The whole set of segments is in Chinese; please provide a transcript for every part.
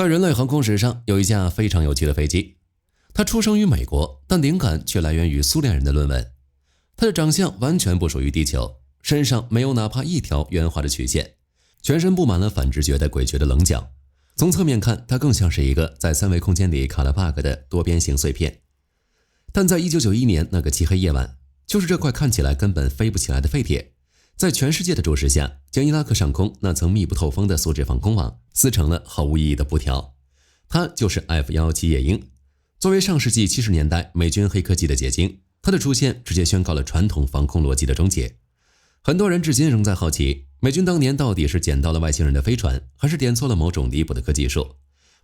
在人類航空史上，有一架非常有趣的飛機。它出生於美國，但靈感卻來源於蘇聯人的論文。它的長相完全不屬於地球，身上沒有哪怕一條圓滑的曲線，全身布滿了反直覺的詭譎的稜角。從側面看，它更像是一個在三維空間裡卡了 bug 的多邊形碎片。但在1991年那個漆黑夜晚，就是這塊看起來根本飛不起來的廢鐵，在全世界的注視下，將伊拉克上空那層密不透風的素質防空網撕成了毫無意義的布條。它就是 F-117夜鷹。作為上世紀70年代美軍黑科技的結晶，它的出現直接宣告了傳統防空邏輯的終結。很多人至今仍在好奇，美軍當年到底是撿到了外星人的飛船，還是點錯了某種離譜的科技術？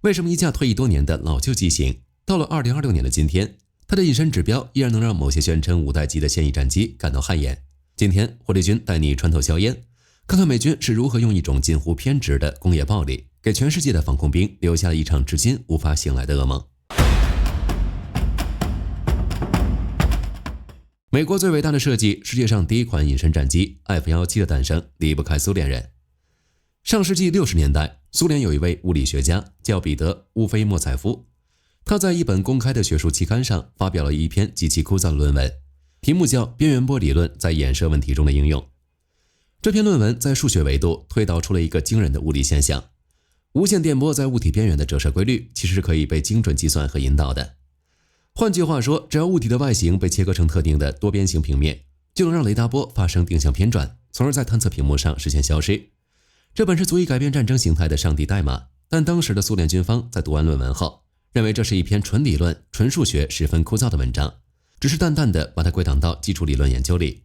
為什麼一架退役多年的老舊機型，到了2026年的今天，它的隱身指標依然能讓某些宣稱5代機的现役戰機感到汗顏？今天，火力軍帶你穿透硝煙，看看美軍是如何用一種近乎偏執的工業暴力，給全世界的防空兵留下了一場至今無法醒來的噩夢。美國最偉大的設計，世界上第一款隱身戰機 F-117的誕生離不開蘇聯人。上世紀60年代，蘇聯有一位物理學家叫彼得·烏菲莫采夫，他在一本公開的學術期刊上發表了一篇極其枯燥的論文，題目叫《邊緣波理論在衍射問題中的應用》。這篇論文在數學維度推導出了一個驚人的物理現象：無線電波在物體邊緣的折射規律其實是可以被精準計算和引導的。換句話說，只要物體的外形被切割成特定的多邊形平面，就能讓雷達波發生定向偏轉，從而在探測屏幕上實現消失。這本是足以改變戰爭形態的上帝代碼，但當時的蘇聯軍方在讀完論文後，認為這是一篇純理論、純數學、十分枯燥的文章，只是淡淡的把它歸檔到基礎理論研究裡。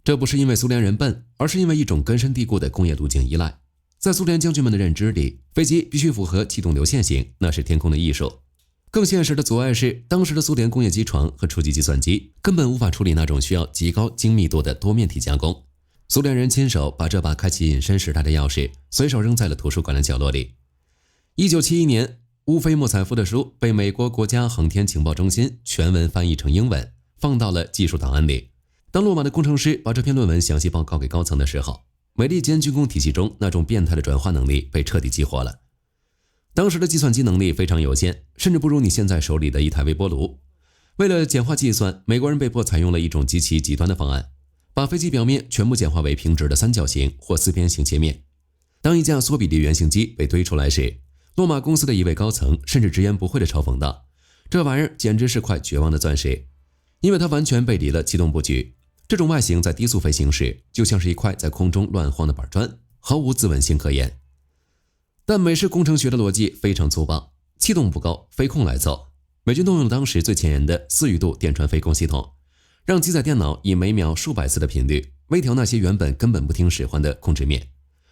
這不是因為蘇聯人笨，而是因為一種根深蒂固的工業路徑依賴。在蘇聯將軍們的認知裡，飛機必須符合氣動流線型，那是天空的藝術。更現實的阻礙是，當時的蘇聯工業機床和初級計算機根本無法處理那種需要極高精密度的多面體加工。蘇聯人親手把這把開啟隱身時代的鑰匙隨手扔在了圖書館的角落裡。1971年，烏菲莫采夫的書被美國國家航天情報中心全文翻譯成英文，放到了技術檔案裡。當洛馬的工程師把這篇論文詳細報告給高層的時候，美利堅軍工體系中那種變態的轉化能力被徹底激活了。當時的計算機能力非常有限，甚至不如你現在手裡的一台微波炉。為了簡化計算，美國人被迫採用了一種極其極端的方案，把飛機表面全部簡化為平直的三角形或四邊形切面。當一架缩比例原型機被堆出來時，洛馬公司的一位高層甚至直言不諱地嘲諷道：“這玩意兒簡直是塊絕望的鑽石，因為它完全背離了氣動布局。這種外形在低速飛行時，就像是一塊在空中亂晃的板磚，毫無自穩性可言。”但美式工程學的邏輯非常粗暴，氣動不夠，飛控來湊。美軍動用了當時最前沿的4維度電傳飞控系統，讓機載電腦以每秒數百次的頻率微調那些原本根本不聽使喚的控制面。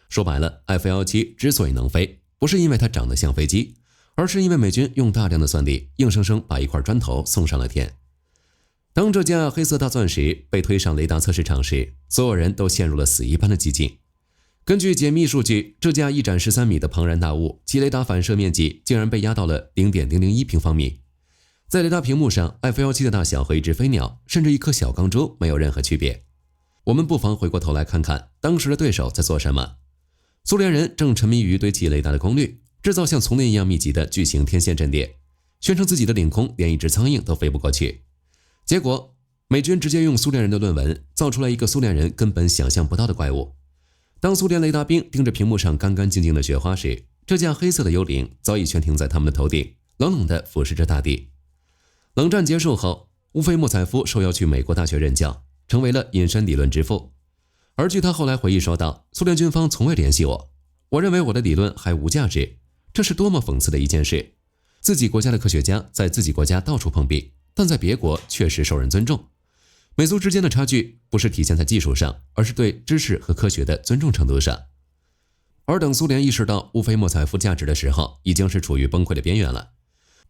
說白了 ，F-117之所以能飛，不是因為它長得像飛機，而是因為美軍用大量的算力，硬生生把一塊磚頭送上了天。當這架黑色大鑽石被推上雷達測試場時，所有人都陷入了死一般的寂靜。根據解密數据，這架一展13米的龐然大物，其雷達反射面積竟然被壓到了 0.001 平方米。在雷達屏幕上 ，F-117的大小和一只飛鳥，甚至一顆小鋼珠沒有任何區別。我們不妨回過頭來看看當時的對手在做什麼。蘇聯人正沉迷於堆砌雷達的功率，制造像叢林一樣密集的巨型天線陣列，宣稱自己的領空連一只蒼蠅都飛不過去。結果，美軍直接用蘇聯人的論文造出來一個蘇聯人根本想象不到的怪物。當蘇聯雷達兵盯着屏幕上乾乾淨淨的雪花時，這架黑色的幽靈早已懸停在他們的頭頂，冷冷地俯視着大地。冷戰結束後，烏菲莫采夫受邀去美國大學任教，成為了隱身理論之父。而據他後來回憶說道，蘇聯軍方從未聯繫我，我認為我的理論還無價值，這是多麼諷刺的一件事。自己國家的科學家在自己國家到處碰壁，但在別國確實受人尊重。美蘇之間的差距不是體現在技術上，而是對知識和科學的尊重程度上。而等蘇聯意識到烏菲莫采夫價值的時候，已經是處於崩潰的邊緣了。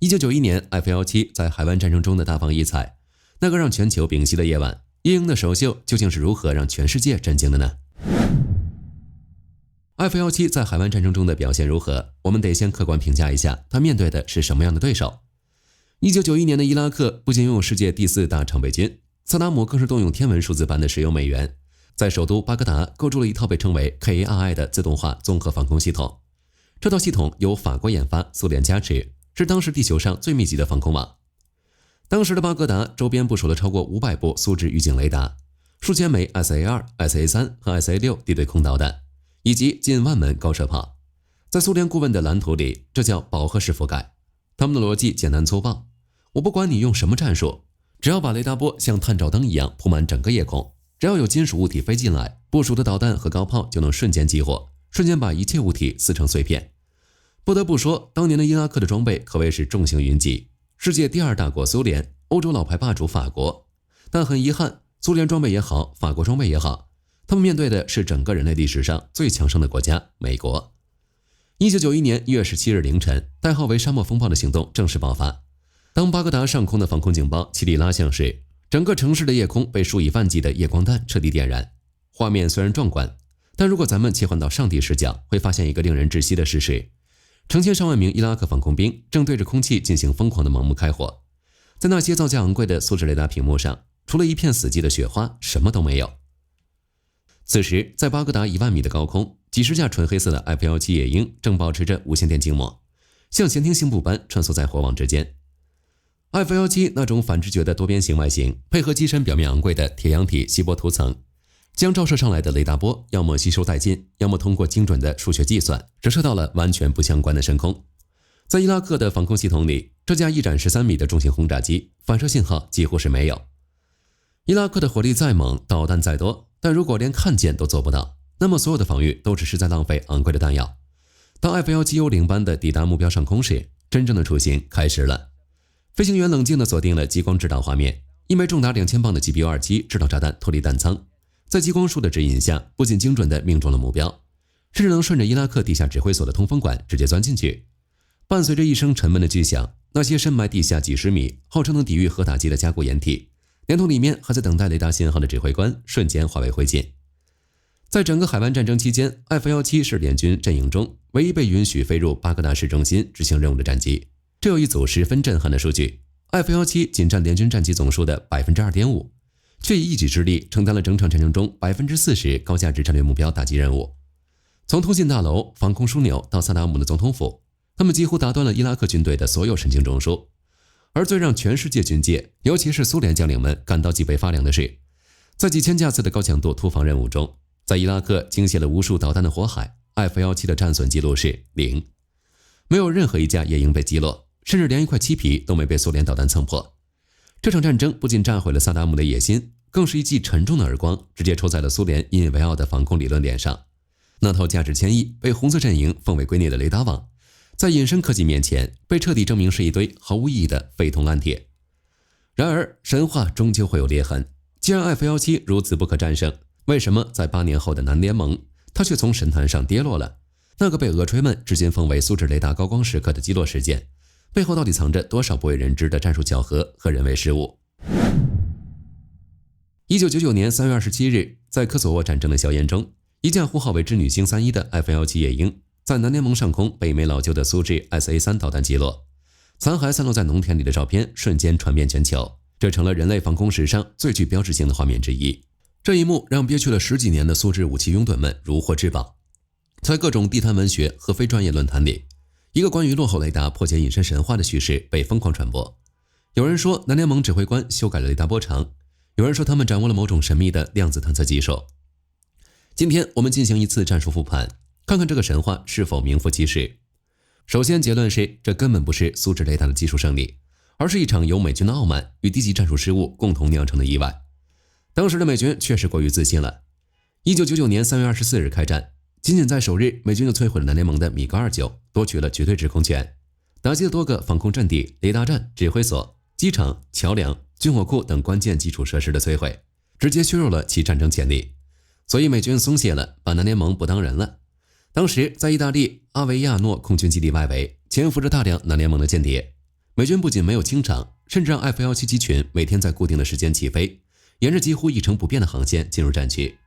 1991年 F-117 在海灣戰爭中的大放異彩，那個讓全球屏息的夜晚，夜鷹的首秀究竟是如何讓全世界震驚的呢？ F-117 在海灣戰爭中的表現如何，我們得先客觀評價一下他面对的是什麼樣的对手。1991年的伊拉克不僅擁有世界第4大常備軍，薩達姆更是動用天文数字般的石油美元，在首都巴格達構築了一套被稱為 KARI 的自動化綜合防空系統。這套系統由法國研發，蘇聯加持，是當時地球上最密集的防空網。當時的巴格達周邊部署了超過500部蘇制預警雷達，數千枚 SA-2、SA-3 和 SA-6 地对空導彈，以及近萬門高射炮。在蘇聯顧問的藍圖裡，這叫飽和式覆蓋。他們的邏輯簡單粗暴，我不管你用什麼戰術，只要把雷達波像探照燈一樣鋪滿整個夜空，只要有金屬物體飛進來，部署的導彈和高炮就能瞬間激活，瞬間把一切物體撕成碎片。不得不說，當年的伊拉克的装備可謂是重型雲集，世界第2大國蘇聯，歐洲老牌霸主法國。但很遺憾，蘇聯裝備也好，法國装備也好，他們面對的是整個人類歷史上最強盛的國家——美国。1991年1月17日凌晨，代號為沙漠風暴的行動正式爆發。當巴格達上空的防空警報淅沥拉響時，整個城市的夜空被數以萬計的夜光彈徹底點燃。畫面雖然壯觀，但如果咱們切換到上帝視角，會發現一個令人窒息的事實：成千上萬名伊拉克防空兵正对着空氣進行瘋狂的盲目開火。在那些造價昂貴的蘇制雷達屏幕上，除了一片死寂的雪花，什麼都沒有。此時，在巴格達1萬米的高空，幾十架純黑色的 F-17夜鷹正保持着无線電靜默，像闲庭信步般穿梭在火網之間。F-17那種反直覺的多邊形外形，配合機身表面昂貴的鐵陽體錫箔塗層，將照射上來的雷達波要麼吸收殆盡，要麼通過精準的數學計算，折射到了完全不相關的深空。在伊拉克的防空系統裡，這架翼展13米的重型轟炸機反射信號幾乎是沒有。伊拉克的火力再猛，導彈再多，但如果連看見都做不到，那麼所有的防禦都只是在浪費昂貴的彈藥。當 F-17幽靈般的抵達目標上空時，真正的處刑開始了。飛行員冷靜地鎖定了激光制導畫面，一枚重達2000磅的 GBU-27制導炸彈脫離彈艙，在激光束的指引下，不僅精準地命中了目標，甚至能順着伊拉克地下指揮所的通風管直接鑽進去。伴隨着一聲沉悶的巨響，那些深埋地下幾十米、號稱能抵禦核打擊的加固掩體，連同裡面還在等待雷達信號的指揮官，瞬間化為灰燼。在整個海灣戰爭期間， F-17是聯軍陣營中唯一被允許飛入巴格達市中心執行任務的戰機。這有一組十分震撼的數據： F-17僅佔聯軍戰機總數的 2.5%， 卻以一己之力承擔了整場戰爭中 40% 高價值戰略目標打擊任務。從通信大樓、防空樞紐到薩達姆的總統府，他們幾乎打斷了伊拉克軍隊的所有神經中樞。而最讓全世界軍界，尤其是蘇聯將領們感到脊背發涼的是，在幾千架次的高強度突防任務中，在伊拉克驚現了無數導彈的火海， F-17的戰損記錄是0，沒有任何一架夜鷹被擊落，甚至連一塊漆皮都沒被蘇聯導彈蹭破。這場戰爭不僅炸毀了薩達姆的野心，更是一記沉重的耳光，直接抽在了蘇聯引以為傲的防空理論臉上。那套價值千億、被紅色陣營奉為圭臬的雷達網，在隱身科技面前，被徹底證明是一堆毫無意義的廢銅爛鐵。然而，神話終究會有裂痕。既然 F-17如此不可戰勝，為什麼在8年後的南聯盟，它卻從神壇上跌落了？那個被俄吹們至今奉為蘇制雷達高光時刻的擊落事件，背後到底藏着多少不為人知的戰術巧合和人為失誤？1999年3月27日，在科索沃戰爭的硝烟中，一架呼號為織女星31的 F-17夜鷹在南聯盟上空被一枚老舊的蘇制 SA-3導彈擊落，殘骸散落在農田裡的照片瞬間傳遍全球，這成了人類防空史上最具標誌性的畫面之一。這一幕讓憋屈了10幾年的蘇制武器擁躉們如獲至寶。在各種地攤文學和非專業論壇裡，一個關於落後雷達破解隱身神話的敘事被瘋狂傳播。有人說南聯盟指揮官修改了雷達波長，有人說他們掌握了某種神秘的量子探測技術。今天我們進行一次戰術復盤，看看這個神話是否名副其實。首先結論是，這根本不是蘇制雷達的技術勝利，而是一場由美軍的傲慢與低級戰術失誤共同釀成的意外。當時的美軍確實過於自信了。1999年3月24日開戰，僅在首日，美軍就摧毀了南聯盟的米格29，奪取了絕對制空權，打擊了多個防空陣地、雷達站、指揮所、機場、橋梁、軍火庫等關鍵基礎設施的摧毀，直接削弱了其戰爭潛力。所以美軍鬆懈了，把南聯盟不當人了。當時在意大利阿維亞諾空軍基地外圍潛伏着大量南聯盟的間諜，美軍不僅沒有清場，甚至讓 F-17機群每天在固定的時間起飛，沿着幾乎一成不變的航線進入戰區。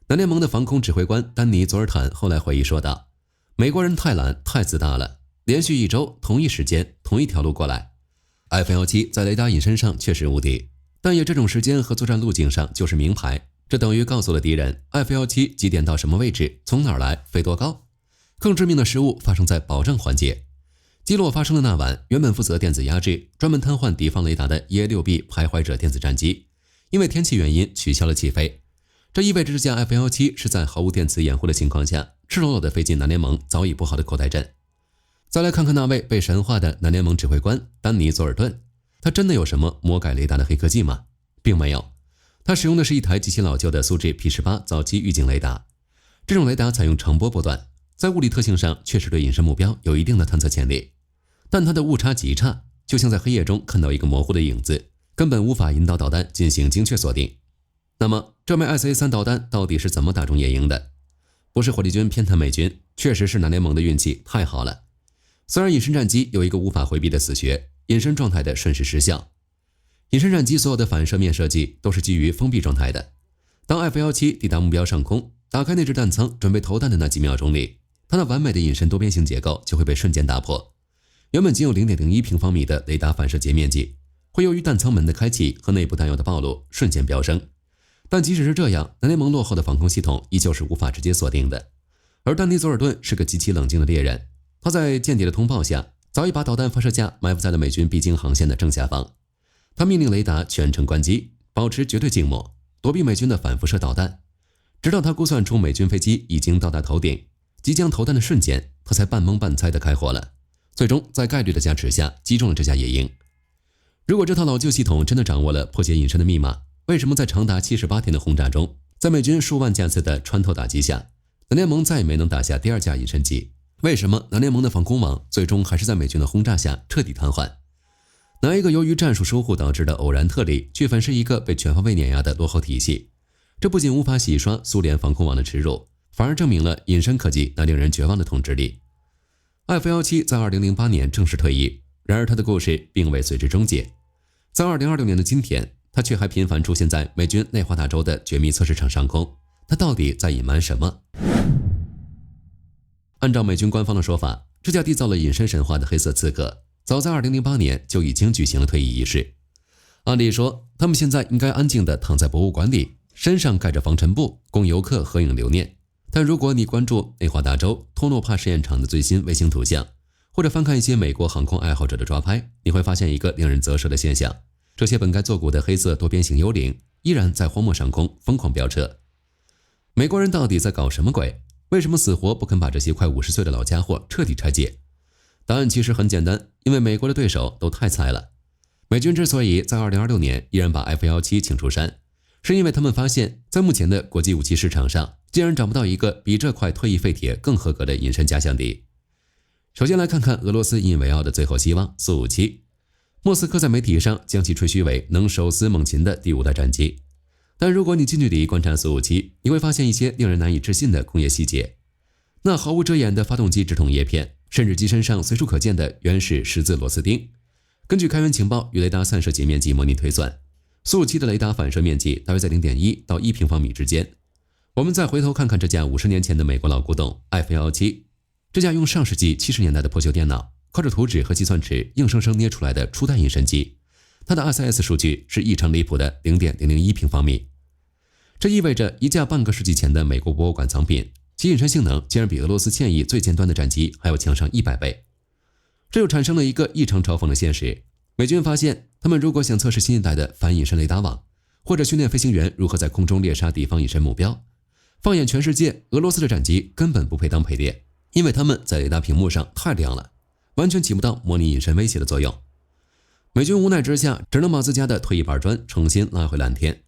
南聯盟的防空指揮官丹尼·佐爾坦後來回憶說道：“美國人太懶太自大了，連續1周同一時間同一條路過來。F-17在雷達隱身上確實無敵，但也這種時間和作戰路徑上就是名牌。這等於告訴了敵人 F-17 幾點到什麼位置，從哪兒來，飛多高。更致命的失誤發生在保障環節。擊落發生的那晚，原本負責電子壓制、專門癱瘓敵方雷達的 EA-6B 徘徊者電子戰機，因為天氣原因取消了起飛。這意味着這架 F-17是在毫無電磁掩護的情況下，赤裸裸地飛進南聯盟早已布好的口袋陣。再來看看那位被神化的南聯盟指揮官丹尼·佐爾頓，他真的有什麼魔改雷達的黑科技嗎？並沒有，他使用的是一台極其老舊的蘇制 P18 早期預警雷達。這種雷達採用長波波段，在物理特性上確實對隱身目標有一定的探測潛力，但它的誤差極差，就像在黑夜中看到一個模糊的影子，根本無法引導導彈進行精確鎖定。那麼這枚 ICA-3 導彈到底是怎麼打中野鷹的？不是火力軍偏袒美軍，確實是南聯盟的運氣太好了。雖然隱身戰機有一個無法回避的死穴，隱身狀態的瞬時失效。隱身戰機所有的反射面設計都是基於封閉狀態的。當 F-17抵達目標上空，打開內置彈倉準備投彈的那幾秒鐘裡，它那完美的隱身多邊形結構就會被瞬間打破。原本僅有 0.01 平方米的雷達反射截面積，會由於彈艙門的開啟和內部彈藥的暴露瞬間飆升。但即使是這樣，南聯盟落後的防空系統依舊是無法直接鎖定的。而丹尼·佐爾頓是個極其冷靜的獵人，他在間諜的通報下，早已把導彈發射架埋伏在了美軍必經航線的正下方。他命令雷達全程關機，保持絕對靜默，躲避美軍的反輻射導彈。直到他估算出美軍飛機已經到達頭頂，即將投彈的瞬間，他才半蒙半猜地開火了。最終在概率的加持下擊中了這架野鷹。如果這套老舊系統真的掌握了破解隱身的密碼，為什麼在長達78天的轟炸中，在美軍數萬架次的穿透打擊下，南聯盟再也沒能打下第二架隱身機？為什麼南聯盟的防空網最終還是在美軍的轟炸下徹底癱瘓？哪一個由於戰術疏忽導致的偶然特例，卻粉飾一個被全方位碾壓的落後體系？這不僅無法洗刷蘇聯防空網的恥辱，反而證明了隱身科技那令人絕望的統治力。F-17在2008年正式退役，然而他的故事並未隨之終結。在2026年的今天，他卻還頻繁出現在美軍內華達州的絕密測試場上空，他到底在隱瞞什麼？按照美軍官方的說法，這架締造了隱身神話的黑色刺客，早在2008年就已經舉行了退役儀式。按理說，他們現在應該安靜地躺在博物館裡，身上蓋着防塵布，供遊客合影留念。但如果你關注內華達州托諾帕實驗場的最新衛星圖像，或者翻看一些美國航空愛好者的抓拍，你會發現一個令人啧舌的現象。這些本該作古的黑色多邊形幽靈，依然在荒漠上空瘋狂飆車。美國人到底在搞什麼鬼？為什麼死活不肯把這些快50歲的老家伙徹底拆解？答案其實很簡單，因為美國的對手都太菜了。美軍之所以在2026年依然把 F-17請出山，是因為他們發現，在目前的國際武器市場上，竟然找不到一個比這塊退役廢鐵更合格的隱身假想敵。首先來看看俄羅斯引以為傲的最後希望蘇57。莫斯科在媒體上將其吹噓為能手撕猛禽的第5代戰機，但如果你近距離觀察蘇57，你會發現一些令人難以置信的工業細節。那毫無遮掩的發動機直筒葉片，甚至機身上隨處可見的原始十字螺絲釘。根據開源情報與雷達散射截面積模擬推算，蘇57的雷達反射面積大約在 0.1 到1平方米之間。我們再回頭看看這架50年前的美國老古董 F-17， 這架用上世紀70年代的破舊電腦靠着图紙和計算尺硬生生捏出來的初代隱身机，它的 ICS 數據是異常離譜的 0.001 平方米。這意味着一架半個世紀前的美国博物馆藏品，其隱身性能竟然比俄羅斯现役最尖端的戰機還要強上100倍。這又產生了一個異常嘲諷的現實：美軍發現，他們如果想測試新一代的反隱身雷達網，或者訓練飛行員如何在空中獵殺敵方隱身目標，放眼全世界，俄羅斯的戰機根本不配當陪練，因為他們在雷達屏幕上太亮了，完全起不到模擬隱身威脅的作用。美軍無奈之下，只能把自家的退役板磚重新拉回藍天，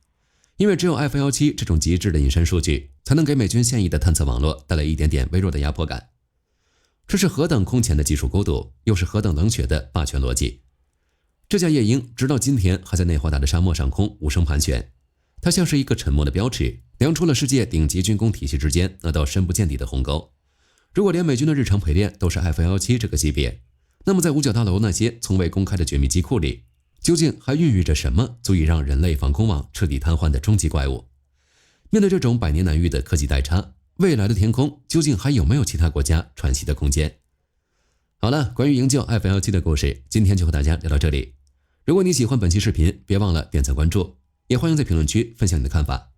因為只有 F-17這種極致的隱身數据，才能給美軍现役的探測網絡帶來一點點微弱的壓迫感。這是何等空前的技術孤獨，又是何等冷血的霸權邏輯。這架夜鷹直到今天還在內華達的沙漠上空無聲盤旋，它像是一個沉默的標尺，量出了世界頂級軍工體系之間那道深不見底的鴻溝。如果連美軍的日常陪練都是 F-17這個級別，那麼在五角大樓那些從未公開的絕密機庫裡，究竟還孕育着什麼足以讓人類防空網徹底癱瘓的終極怪物？面對這種百年難遇的科技代差，未來的天空究竟還有沒有其他國家喘息的空間？好了，關於營救 F-17的故事，今天就和大家聊到這裡。如果你喜歡本期視頻，別忘了點讚關注，也歡迎在評論區分享你的看法。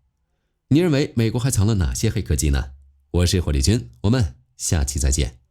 你認為美國還藏了哪些黑科技呢？我是火力軍，我們下期再見。